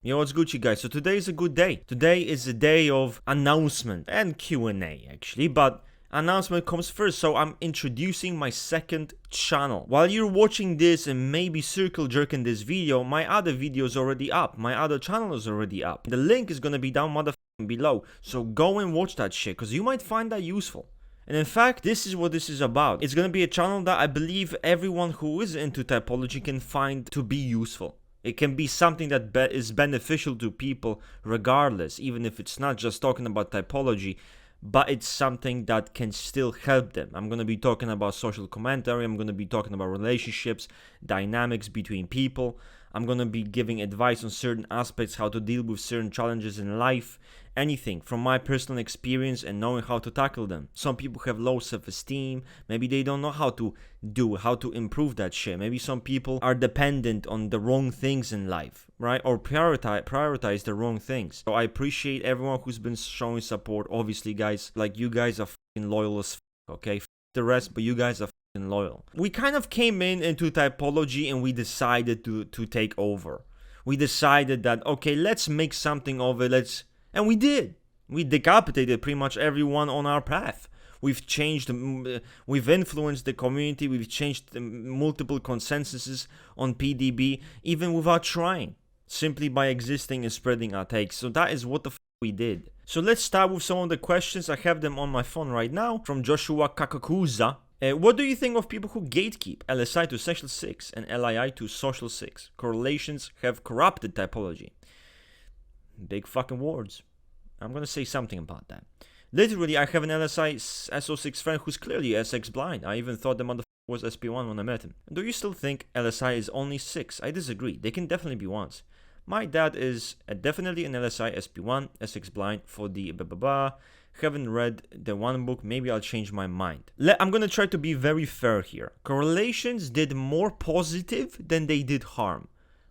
Yo, what's Gucci, guys? So today is a good day. Today is a day of announcement and Q&A actually, but announcement comes first. So I'm introducing my second channel. While you're watching this and maybe circle jerking this video, my other video is already up. My other channel is already up. The link is gonna be down below. So go and watch that shit, because you might find that useful. And in fact, this is what this is about. It's gonna be a channel that I believe everyone who is into typology can find to be useful. It can be something that is beneficial to people regardless, even if it's not just talking about typology, but it's something that can still help them. I'm going to be talking about social commentary, I'm going to be talking about relationships, dynamics between people. I'm going to be giving advice on certain aspects, how to deal with certain challenges in life, anything from my personal experience and knowing how to tackle them. Some people have low self-esteem, maybe they don't know how to improve that shit. Maybe some people are dependent on the wrong things in life, right? Or prioritize the wrong things. So I appreciate everyone who's been showing support. Obviously, guys, like, you guys are fucking loyal as fuck, okay? F the rest, but you guys are loyal. We kind of came into typology and we decided to take over. We decided that, okay, let's make something of it, and we did. We decapitated pretty much everyone on our path. We've changed, we've influenced the community, we've changed multiple consensuses on PDB, even without trying, simply by existing and spreading our takes. So that is what the we did. So let's start with some of the questions. I have them on my phone right now, from Joshua Kakakuza. What do you think of people who gatekeep LSI to Sexual 6 and LII to Social 6? Correlations have corrupted typology. Big fucking words. I'm gonna say something about that. Literally, I have an LSI SX6 friend who's clearly SX blind. I even thought the motherfucker was SP1 when I met him. Do you still think LSI is only 6? I disagree. They can definitely be 1s. My dad is definitely an LSI SP1, SX blind for the Haven't read the one book, maybe I'll change my mind. I'm gonna try to be very fair here. Correlations did more positive than they did harm.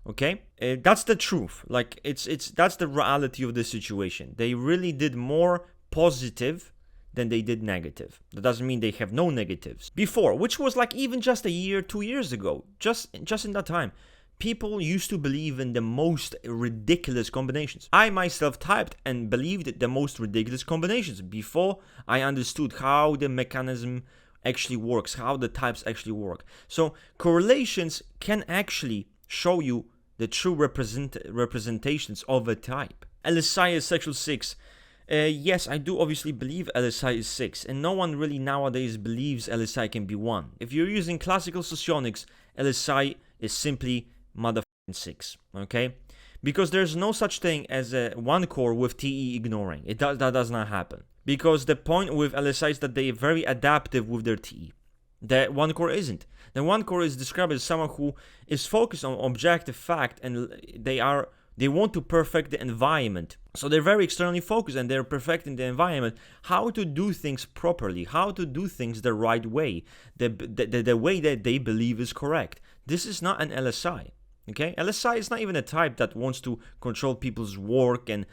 Okay? That's the truth. Like, that's the reality of the situation. They really did more positive than they did negative. That doesn't mean they have no negatives. Before, which was like even just a year, 2 years ago, just in that time, people used to believe in the most ridiculous combinations. I myself typed and believed the most ridiculous combinations before I understood how the mechanism actually works, how the types actually work. So correlations can actually show you the true representations of a type. LSI is Sexual 6. Yes, I do obviously believe LSI is 6, and no one really nowadays believes LSI can be 1. If you're using classical socionics, LSI is simply motherfucking 6, okay? Because there's no such thing as a 1 core with TE ignoring. That does not happen. Because the point with LSI is that they are very adaptive with their TE. The 1 core isn't. The 1 core is described as someone who is focused on objective fact, and they want to perfect the environment. So they're very externally focused and they're perfecting the environment, how to do things properly, how to do things the right way, the way that they believe is correct. This is not an LSI. Okay, LSI is not even a type that wants to control people's work and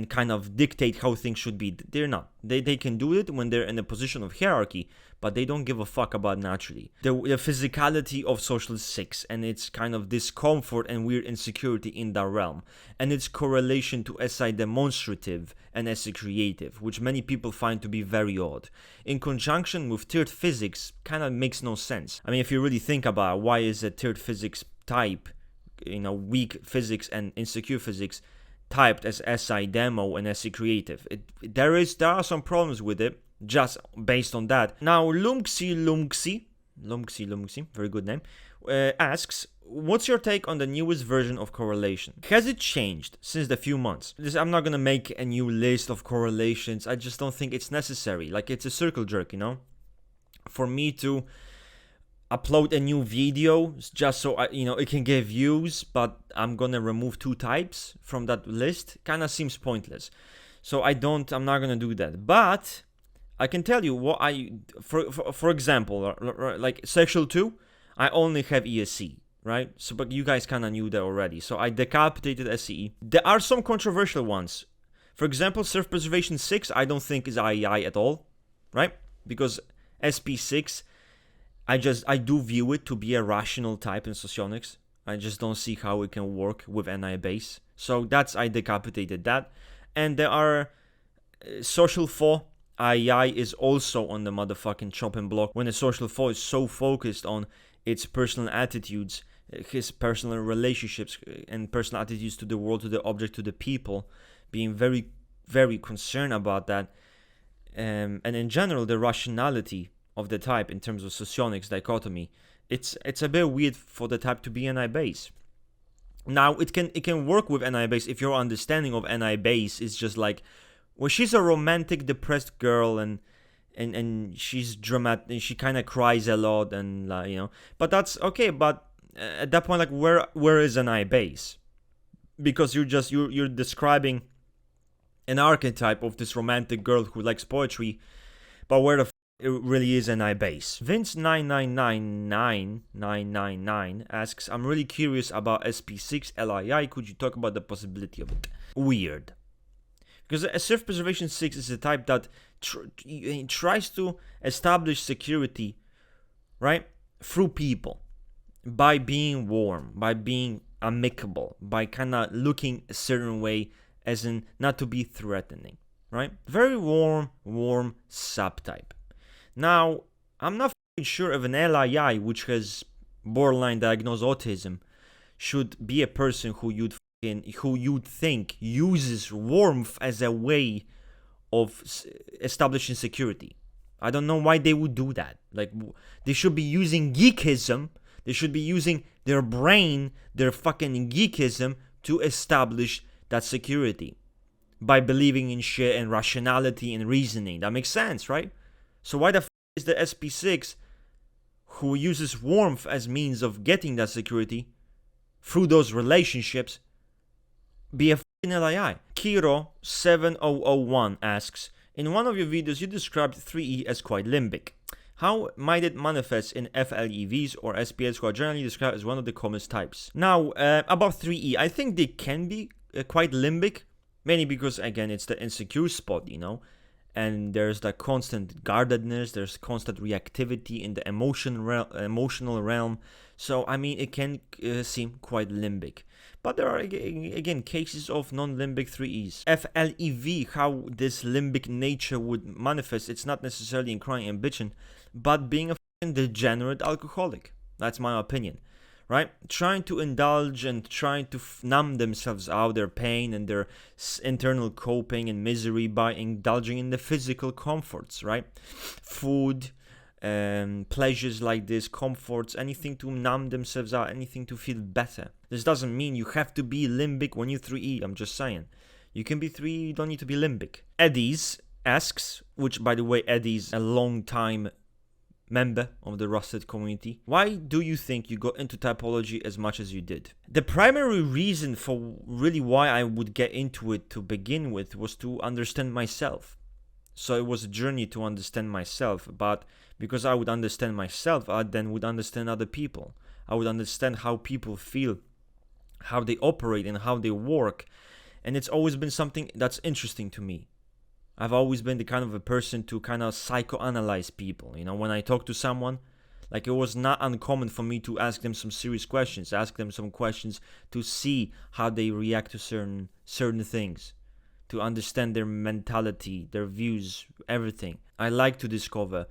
kind of dictate how things should be. They're not. They can do it when they're in a position of hierarchy, but they don't give a fuck about naturally. The physicality of Social 6 and its kind of discomfort and weird insecurity in that realm, and its correlation to SI demonstrative and SI creative, which many people find to be very odd. In conjunction with third physics, kind of makes no sense. I mean, if you really think about it, why is a third physics type, weak physics and insecure physics, typed as SI demo and SI creative? There are some problems with it just based on that. Now Lumxi, very good name, asks, what's your take on the newest version of correlation? Has it changed since the few months? I'm not gonna make a new list of correlations. I just don't think it's necessary. Like, it's a circle jerk, for me to upload a new video just so it can get views, but I'm gonna remove 2 types from that list. Kind of seems pointless. So I'm not gonna do that. But I can tell you what for example, like Sexual 2, I only have ESC, right? So, but you guys kind of knew that already. So I decapitated SCE. There are some controversial ones. For example, Self-Preservation 6, I don't think is IEI at all, right? Because SP6, I do view it to be a rational type in socionics. I just don't see how it can work with NI base. So that's, I decapitated that. And there are social 4. AI is also on the motherfucking chopping block when the social 4 is so focused on its personal attitudes, his personal relationships, and personal attitudes to the world, to the object, to the people, being very, very concerned about that. And in general, the rationality of the type in terms of socionics dichotomy, it's a bit weird for the type to be NI base. Now it can work with NI base if your understanding of NI base is just like, well, she's a romantic, depressed girl, and she's dramatic, and she kind of cries a lot, and But that's okay. But at that point, like, where is NI base? Because you're describing an archetype of this romantic girl who likes poetry, but where the it really is NI base. Vince 9999999 asks, I'm really curious about SP6 LII. Could you talk about the possibility of it? Weird. Because a self-preservation 6 is a type that tries to establish security, right, through people, by being warm, by being amicable, by kind of looking a certain way, as in not to be threatening, right? Very warm subtype. Now, I'm not sure if an LII, which has borderline diagnosed autism, should be a person who you'd think uses warmth as a way of establishing security. I don't know why they would do that. Like, they should be using geekism. They should be using their brain, their fucking geekism, to establish that security by believing in shit and rationality and reasoning. That makes sense, right? So why the is the SP6, who uses warmth as means of getting that security through those relationships, be a f***ing LII? Kiro7001 asks, in one of your videos you described 3E as quite limbic. How might it manifest in FLEVs or SPLs, who are generally described as one of the commonest types? Now, about 3E, I think they can be quite limbic, mainly because, again, it's the insecure spot, and there's the constant guardedness, there's constant reactivity in the emotional realm. So, I mean, it can seem quite limbic. But there are, again, cases of non-limbic 3Es. FLEV, how this limbic nature would manifest, it's not necessarily in crying and bitching, but being a f***ing degenerate alcoholic. That's my opinion, right? Trying to indulge and trying to numb themselves out, their pain and their internal coping and misery, by indulging in the physical comforts, right? Food, pleasures like this, comforts, anything to numb themselves out, anything to feel better. This doesn't mean you have to be limbic when you're 3E, I'm just saying. You can be 3E, you don't need to be limbic. Eddie's asks, which, by the way, Eddie's a long time member of the Rusted community, why do you think you got into typology as much as you did? The primary reason for really why I would get into it to begin with was to understand myself. So it was a journey to understand myself, but because I would understand myself, I then would understand other people. I would understand how people feel, how they operate, and how they work. And it's always been something that's interesting to me. I've always been the kind of a person to kind of psychoanalyze people. When I talk to someone, like, it was not uncommon for me to ask them some serious questions, ask them some questions to see how they react to certain things, to understand their mentality, their views, everything. I like to discover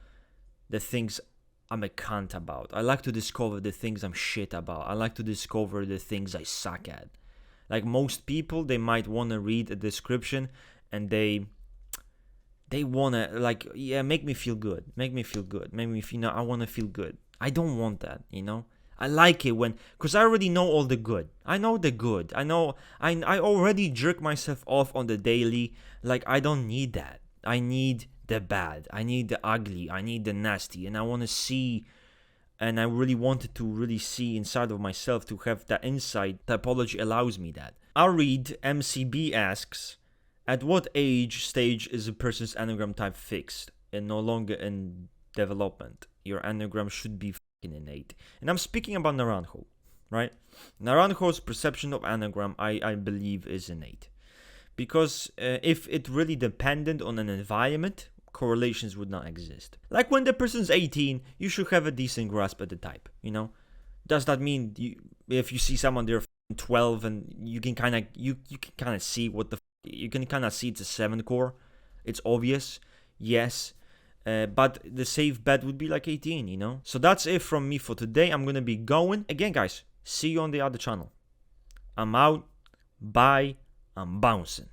the things I'm a cunt about. I like to discover the things I'm shit about. I like to discover the things I suck at. Like most people, they might want to read a description and they want to, like, yeah, make me feel good. Make me feel good. Make me feel, I want to feel good. I don't want that, I like it because I already know all the good. I know the good. I know, I already jerk myself off on the daily. Like, I don't need that. I need the bad. I need the ugly. I need the nasty. And I want to see, and I really wanted to really see inside of myself to have that insight. Typology allows me that. I'll read. MCB asks, at what stage is a person's enneagram type fixed and no longer in development? Your enneagram should be fucking innate. And I'm speaking about Naranjo, right? Naranjo's perception of enneagram, I believe, is innate. Because if it really depended on an environment, correlations would not exist. Like when the person's 18, you should have a decent grasp at the type, Does that mean if you see someone they're 12 and you can kind of see what you can kind of see it's a 7 core. It's obvious, yes. But the safe bet would be like 18, you know? So that's it from me for today. I'm gonna be going. Again, guys, see you on the other channel. I'm out. Bye. I'm bouncing.